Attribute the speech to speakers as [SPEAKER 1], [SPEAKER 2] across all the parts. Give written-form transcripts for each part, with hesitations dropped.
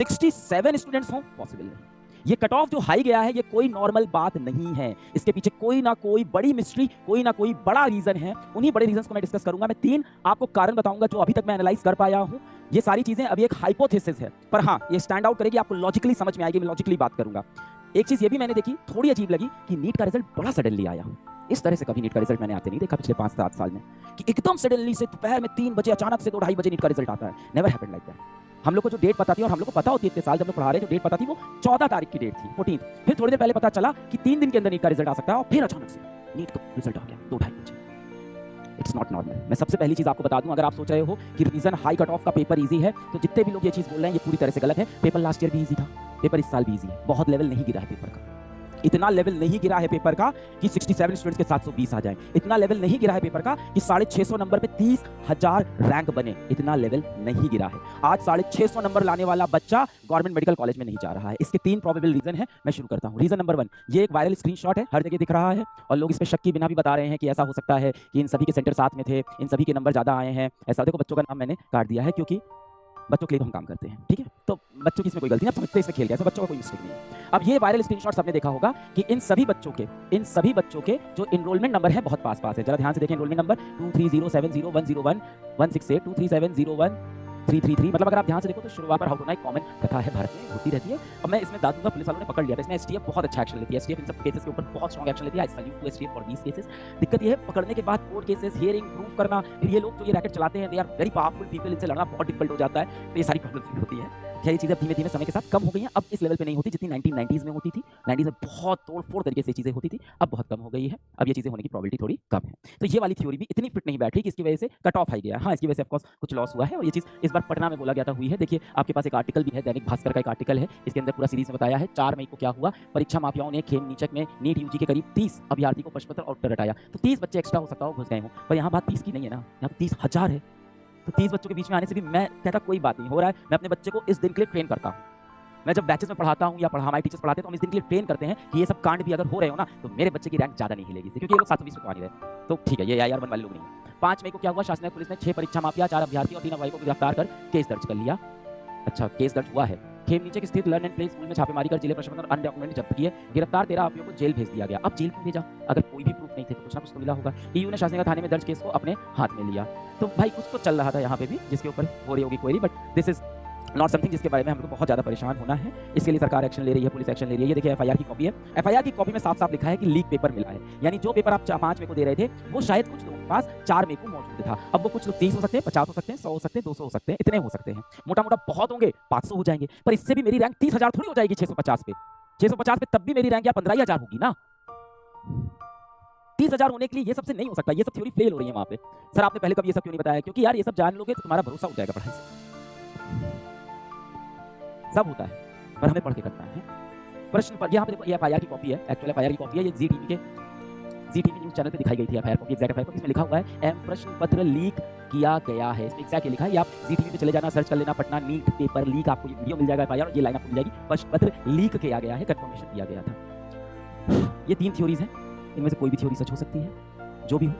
[SPEAKER 1] 67 students हों, possible नहीं। ये कट ऑफ जो हाई गया है, ये कोई नॉर्मल बात नहीं है। इसके पीछे कोई ना कोई बड़ी मिस्ट्री, कोई ना कोई बड़ा रीजन है। उन्हीं बड़े रीजंस को मैं डिस्कस करूंगा। मैं 3 आपको कारण बताऊंगा जो अभी तक मैं एनालाइज कर पाया हूं। ये सारी चीजें अभी एक हाइपोथेसिस है, पर हाँ, ये स्टैंड आउट करेगी, आपको लॉजिकली समझ में आएगी। मैं लॉजिकली बात करूंगा। एक चीज ये भी मैंने देखी, थोड़ी अजीब लगी, कि नीट का रिजल्ट बड़ा सडनली आया। इस तरह से कभी नीट का रिजल्ट मैंने आते नहीं देखा पिछले 5-7 साल में, कि एकदम सडनली से दोपहर में 3 बजे अचानक से 2-2:30 बजे नीट का रिजल्ट आता है। Never happened like that. हम लोग को जो डेट पता थी, और हम लोग को पता होती है इतने साल जब लोग पढ़ा रहे, जो डेट पता थी वो 14 तारीख की डेट थी, 14। फिर थोड़ी देर पहले पता चला कि 3 दिन के अंदर नीट का रिजल्ट आ सकता है, और फिर अचानक से नीट का रिजल्ट आ गया 2-2:30 बजे। It's not normal. मैं सबसे पहली चीज आपको बता दूं, अगर आप सोच रहे हो कि रीजन हाई कट ऑफ का पेपर इजी है, तो जितने भी लोग ये चीज बोल रहे हैं ये पूरी तरह से गलत है। पेपर लास्ट ईयर भी इजी था, पेपर इस साल भी इजी है। बहुत लेवल नहीं गिरा है पेपर का। इतना लेवल नहीं गिरा है पेपर का कि 67 स्टूडेंट्स के 720 आ जाए। इतना लेवल नहीं गिरा है पेपर का कि 650 नंबर पे 30,000 रैंक बने। इतना लेवल नहीं गिरा है। आज 650 नंबर लाने वाला बच्चा गवर्नमेंट मेडिकल कॉलेज में नहीं जा रहा है। इसके 3 प्रोबेबल रीजन है। मैं शुरू करता हूं। रीजन नंबर 1, ये एक वायरल स्क्रीनशॉट है, हर जगह दिख रहा है, और लोग इस पे शक के बिना भी बता रहे हैं कि ऐसा हो सकता है कि इन सभी के सेंटर साथ में थे, इन सभी के नंबर ज्यादा आए हैं। ऐसा देखो, बच्चों का नाम मैंने काट दिया है क्योंकि बच्चों के लिए हम काम करते हैं, ठीक है? तो बच्चों की इसमें कोई गलती नहीं, आप समझते इसमें खेल गया, बच्चों का कोई मिस्टेक नहीं है। अब ये वायरल स्क्रीनशॉट सबने देखा होगा कि इन सभी बच्चों के जो एनरोलमेंट नंबर है बहुत पास है। जरा ध्यान से देखें एनरोलमेंट नंबर 23070101 23701333। मतलब अगर आप ध्यान से देखो तो शुरुआत पर हाउ टू ना एक कॉमन प्रथा है, भारत में होती रहती है। अब मैं इसमें दादूंगा, पुलिस वालों ने पकड़ लिया था। इसमें एसटीएफ बहुत अच्छा एक्शन लेती है। एसटीएफ इन सब केसेस के ऊपर बहुत स्ट्रॉन्ग एक्शन लेती है। I salute to STF for these cases. दिक्कत ये है, पकड़ने के बाद कोर्ट केसेस, हियरिंग, प्रूफ करना, फिर ये लोग जो ये रैकेट चलाते हैं, they are very powerful people, इनसे लड़ना बहुत डिफिकल्ट हो जाता है। तो ये सारी प्रॉब्लम होती है। क्या ये चीज़ें धीमे धीमे समय के साथ कम हो गई हैं? अब इस लेवल पे नहीं होती जितनी 1990s में होती थी। 90s में बहुत तोड़-फोड़ तरीके से चीज़ें होती थी, अब बहुत कम हो गई है। अब ये चीज़ें होने की प्रोबेबिलिटी थोड़ी कम है। तो ये वाली थ्योरी भी इतनी फिट नहीं बैठी कि इसकी वजह से कट ऑफ हाई गया। हाँ, इसकी वजह से ऑफ कोर्स कुछ लॉस हुआ है, और ये चीज़ इस बार पटना में बोला गया था हुई है। देखिए, आपके पास एक आर्टिकल भी है, दैनिक भास्कर का एक आर्टिकल है, इसके अंदर पूरा सीरीज में बताया है 4 मई को क्या हुआ। परीक्षा माफियाओं ने खेम नीचक में नीट यूजी के करीब 30 अभ्यर्थी को प्रश्न पत्र और उत्तर रटाया। तो 30 बच्चे एक्स्ट्रा हो सकता हो घुस गए हों, पर यहाँ बात 30 की नहीं है ना, यहाँ तो 30,000 है। तो 30 बच्चों के बीच में आने से भी मैं कहता कोई बात नहीं हो रहा है। मैं अपने बच्चे को इस दिन के लिए ट्रेन करता हूँ। मैं जब बैचेस में पढ़ाता हूँ या हमारे टीचर्स पढ़ाते हैं, तो हम इस दिन के लिए ट्रेन करते हैं कि ये सब कांड भी अगर हो रहे हो ना, तो मेरे बच्चे की रैंक ज्यादा नहीं हिलेगी, क्योंकि ये लोग 720 पे तो आ नहीं रहे। तो ठीक है, ये AIR 1 वाले लोग नहीं है। 5 मई को क्या हुआ, शासन पुलिस ने 6 परीक्षा माफिया, 4 अभ्यर्थी और 3 अगुवाई को गिरफ्तार कर केस दर्ज कर लिया। अच्छा, केस दर्ज हुआ है। खेम नीचे स्थित लर्न एंड प्ले स्कूल में छापेमारी कर जिले प्रशासन और अन्य डॉक्यूमेंट जब्त किए। गिरफ्तार 13 आरोपियों को जेल भेज दिया गया। अब जेल क्यों भेजा? अगर कोई भी प्रूफ नहीं थे तो कुछ ना कुछ तो मिला होगा। EU ने शासनिक थाने में दर्ज केस को अपने हाथ में लिया। तो भाई कुछ तो चल रहा था यहाँ पे भी, जिसके ऊपर हो रही होगी query, but this is not something जिसके बारे में हम लोग को बहुत ज़्यादा परेशान होना है। इसके लिए सरकार एक्शन ले रही है, पुलिस एक्शन ले रही है। ये देखिए FIR की कॉपी है। FIR की कॉपी में साफ साफ लिखा है कि लीक पेपर मिला है, यानी जो पेपर आप 5 मई को दे रहे थे वो शायद कुछ लोगों के पास 4 मई को मौजूद था। अब वो कुछ लोग 30 हो सकते हैं, 50 हो सकते हैं, 100 हो सकते हैं, 200 हो सकते हैं, इतने हो सकते हैं। मोटा मोटा बहुत होंगे 500 हो जाएंगे, पर इससे भी मेरी रैंक 30,000 थोड़ी हो जाएगी 650 पे। 650 पे तब भी मेरी रैंक या 15,000 होगी ना। 30,000 होने के लिए ये सबसे नहीं हो सकता। ये सब थ्योरी फेल हो रही है वहां पे। सर आपने पहले कभी ये सब क्यों नहीं बताया? क्योंकि यार ये सब जान लोगे तो तुम्हारा भरोसा उठ जाएगा पढ़ाई से। सब होता है, पर हमें पढ़ के करना है। प्रश्न पर यहाँ पे देखो, ये FIR की कॉपी है, एक्चुअल FIR की कॉपी है। ये जी टीवी न्यूज़ चैनल पे दिखाई गई थी FIR copy, exact FIR copy. इसमें लिखा हुआ है प्रश्न पत्र लीक किया गया है। इसमें एग्जैक्ट लिखा है, आप जी टीवी पे चले जाना, सर्च कर लेना पटना नीट पेपर लीक, आपको ये वीडियो मिल जाएगा FIR, और ये लाइन आपको मिल जाएगी, प्रश्न पत्र लीक किया गया है, कंफर्मेशन दिया गया था। ये 3 थ्योरीज हैं, इनमें से कोई भी थ्योरी सच हो सकती है। जो भी हो,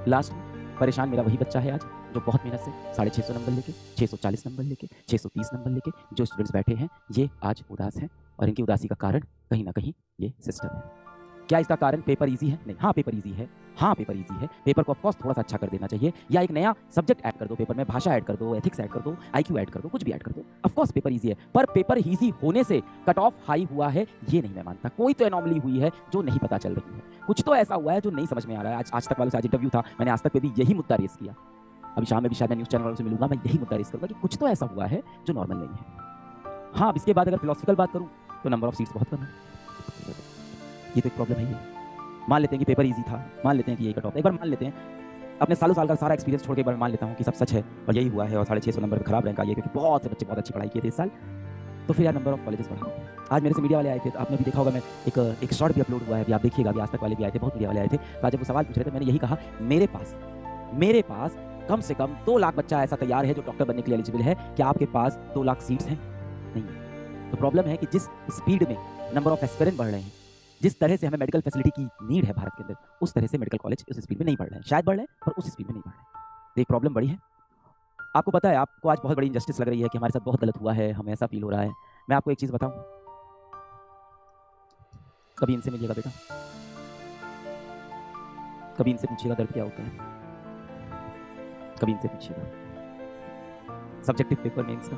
[SPEAKER 1] लास्ट में परेशान मेरा वही बच्चा है आज, जो बहुत मेहनत से 650 नंबर लेके, 640 नंबर लेके, 630 नंबर लेके जो स्टूडेंट्स बैठे हैं, ये आज उदास हैं, और इनकी उदासी का कारण कहीं ना कहीं ये सिस्टम है। क्या इसका कारण पेपर इजी है? नहीं। हाँ पेपर इजी है, हाँ पेपर इजी है। पेपर को ऑफ कोर्स थोड़ा सा अच्छा कर देना चाहिए, या एक नया सब्जेक्ट ऐड कर दो पेपर में, भाषा ऐड कर दो, एथिक्स ऐड कर दो, IQ ऐड कर दो, कुछ भी ऐड कर दो। ऑफ कोर्स पेपर इजी है, पर पेपर इजी होने से कट ऑफ हाई हुआ है ये नहीं मैं मानता। कोई तो एनॉमली हुई है जो नहीं पता चल रही है, कुछ तो ऐसा हुआ है जो नहीं समझ में आ रहा है। आज तक वालों से आज इंटरव्यू था, मैंने आज तक पे भी यही मुद्दा रेस किया। अभी शाम में भी शायद मैं न्यूज़ चैनल वालों से मिलूंगा, मैं यही मुद्दा रेस करूंगा कि कुछ तो ऐसा हुआ है जो नॉर्मल नहीं है। हाँ, अब इसके बाद अगर फिलोसफिकल बात करूं तो नंबर ऑफ सीट्स बहुत कम है, ये तो एक प्रॉब्लम है। मान लेते हैं कि पेपर इजी था, मान लेते हैं कि ये कट ऑफ, एक बार मान लेते हैं, अपने सालों साल का सारा एक्सपीरियंस छोड़ के एक बार मान लेता हूँ कि सब सच है और यही हुआ है, और 650 नंबर पर खराब रैंक आई है क्योंकि बहुत से बच्चे बहुत अच्छी पढ़ाई किए थे इस साल। तो फिर यार नंबर ऑफ कॉलेजेस बढ़ा। आज मेरे से मीडिया वाले आए थे, तो आपने भी देखा होगा, मैं एक शॉर्ट भी अपलोड हुआ है, अभी आप देखिएगा, अभी आज तक वाले भी आए थे, बहुत मीडिया वाले आए थे। तो आज जब वो सवाल पूछ रहे थे, मैंने यही कहा, मेरे पास कम से कम 2 लाख बच्चा ऐसा तैयार है जो डॉक्टर बनने के लिए एलिजिबल है। क्या आपके पास 2 लाख सीट्स हैं? नहीं है। तो प्रॉब्लम है कि जिस स्पीड में नंबर ऑफ एस्पिरेंट बढ़ रहे हैं, जिस तरह से हमें मेडिकल फैसिलिटी की नीड है भारत के अंदर, उस तरह से मेडिकल कॉलेज उस स्पीड में नहीं बढ़ रहे हैं। शायद बढ़ रहे हैं, पर उस स्पीड में नहीं बढ़ रहे हैं। तो एक प्रॉब्लम बड़ी है। आपको पता है आपको आज बहुत बड़ी इनजस्टिस लग रही है कि हमारे साथ बहुत गलत हुआ है, हमें ऐसा फील हो रहा है। मैं आपको एक चीज़ बताऊं, कभी इनसे मिलिएगा बेटा, कभी इनसे पूछिएगा दर्द क्या होता है, कभी इनसे पूछिएगा। सब्जेक्टिव पेपर मेंस का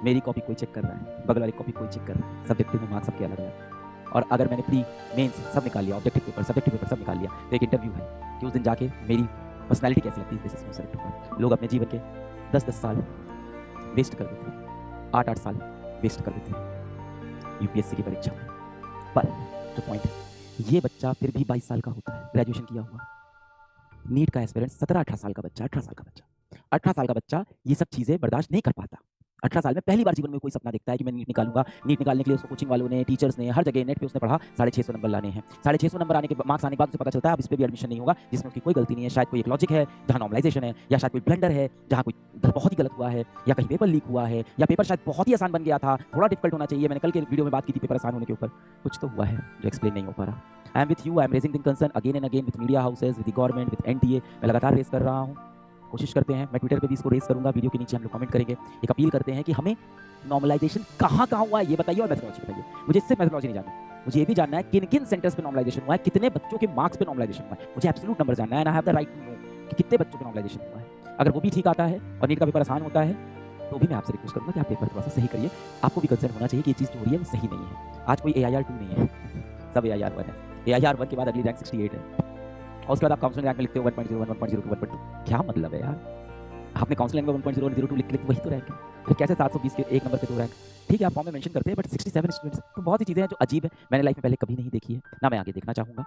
[SPEAKER 1] मेरी कॉपी कोई चेक कर रहा है, बगल वाली कॉपी कोई चेक कर रहा है, सब्जेक्टिव में मार्क्स सबके अलग अलग। और अगर मैंने प्री मेंस सब निकाल लिया, ऑब्जेक्टिव पेपर सब्जेक्टिव पेपर सब निकाल लिया, तो एक इंटरव्यू है कि उस दिन जाके मेरी पर्सनैलिटी कैसी लगती है इस बेसिस में सेलेक्ट होगा। लोग अपने जीवन के 10-10 साल वेस्ट कर देते हैं, 8-8 साल वेस्ट कर देते हैं यूपीएससी की परीक्षा में। पर जो पॉइंट है, ये बच्चा फिर भी 22 साल का होता है, ग्रेजुएशन किया हुआ, नीट का एस्पिरेंट 17-18 साल का बच्चा, 18 साल का बच्चा, 18 साल का बच्चा ये सब चीज़ें बर्दाश्त नहीं कर पाता। 18 साल में पहली बार जीवन में कोई सपना देखता है कि मैं नीट निकालूंगा। नीट निकालने के लिए उसको कोचिंग वालों ने, टीचर्स ने, हर जगह नेट पे उसने पढ़ा, 650 नंबर लाने हैं। 650 नंबर आने के मार्क्स आने के बाद उसे पता चलता है अब इस पे भी एडमिशन नहीं होगा, जिसमें उसकी कोई गलती नहीं है। शायद कोई एक लॉजिक है जहाँ नॉर्मलाइजेशन है, या शायद कोई ब्लंडर है जहाँ कोई बहुत ही गलत हुआ है, या कहीं पेपर लीक हुआ है, या पेपर शायद बहुत ही आसान बन गया था, थोड़ा डिफिकल्ट होना चाहिए। मैंने कल के वीडियो में बात की थी पेपर आसान होने के ऊपर, कुछ तो हुआ है जो एक्सप्लेन नहीं हो पा रहा। I am with you, I am raising the concern again and again with media houses, with the government, with NTA. मैं लगातार रेस कर रहा हूँ, कोशिश करते हैं, मैं ट्विटर पे भी इसको रेस करूंगा, वीडियो के नीचे हम लोग कमेंट करेंगे, एक अपील करते हैं कि हमें नॉर्मलाइजेशन कहाँ हुआ है ये बताइए और मेथोडोलॉजी बताइए। मुझे इससे मेथोडोलॉजी नहीं जानना, मुझे ये भी जानना है किन किन सेंटर्स पे नॉर्मलाइजेशन हुआ है, कितने बच्चों के मार्क्स पे नॉर्मलाइजेशन हुआ है, मुझे एब्सोल्यूट नंबर जानना है। And I have the right to know कि कितने बच्चों पे नॉर्मलाइजेशन हुआ है। अगर वो भी ठीक आता है और नीट का पेपर आसान होता है, तो भी मैं आपसे रिक्वेस्ट करूंगा कि आप पेपर थोड़ा सा सही करिए। आपको भी कंसर्न होना चाहिए कि ये चीज़ जो हो रही है वो सही नहीं है। आज कोई AIR 2 नहीं है, सब AIR 1 है। AIR 1 के बाद अगली रैंक 68 है, और उसके बाद आप काउंसलिंग रैंक में लिखते हो 1.01, 1.02, 1.2। क्या मतलब है यार, आपने काउंसलिंग में 1.01, 02 लिख के वही तो रैंक है, फिर कैसे 720 के एक नंबर पे 2 रैंक? ठीक है आप फॉर्म में मेंशन करते हैं, बट 67 स्टूडेंट्स, तो बहुत सी चीज़ें हैं जो अजीब है, मैंने लाइफ में पहले कभी नहीं देखी है, ना मैं आगे देखना चाहूँगा।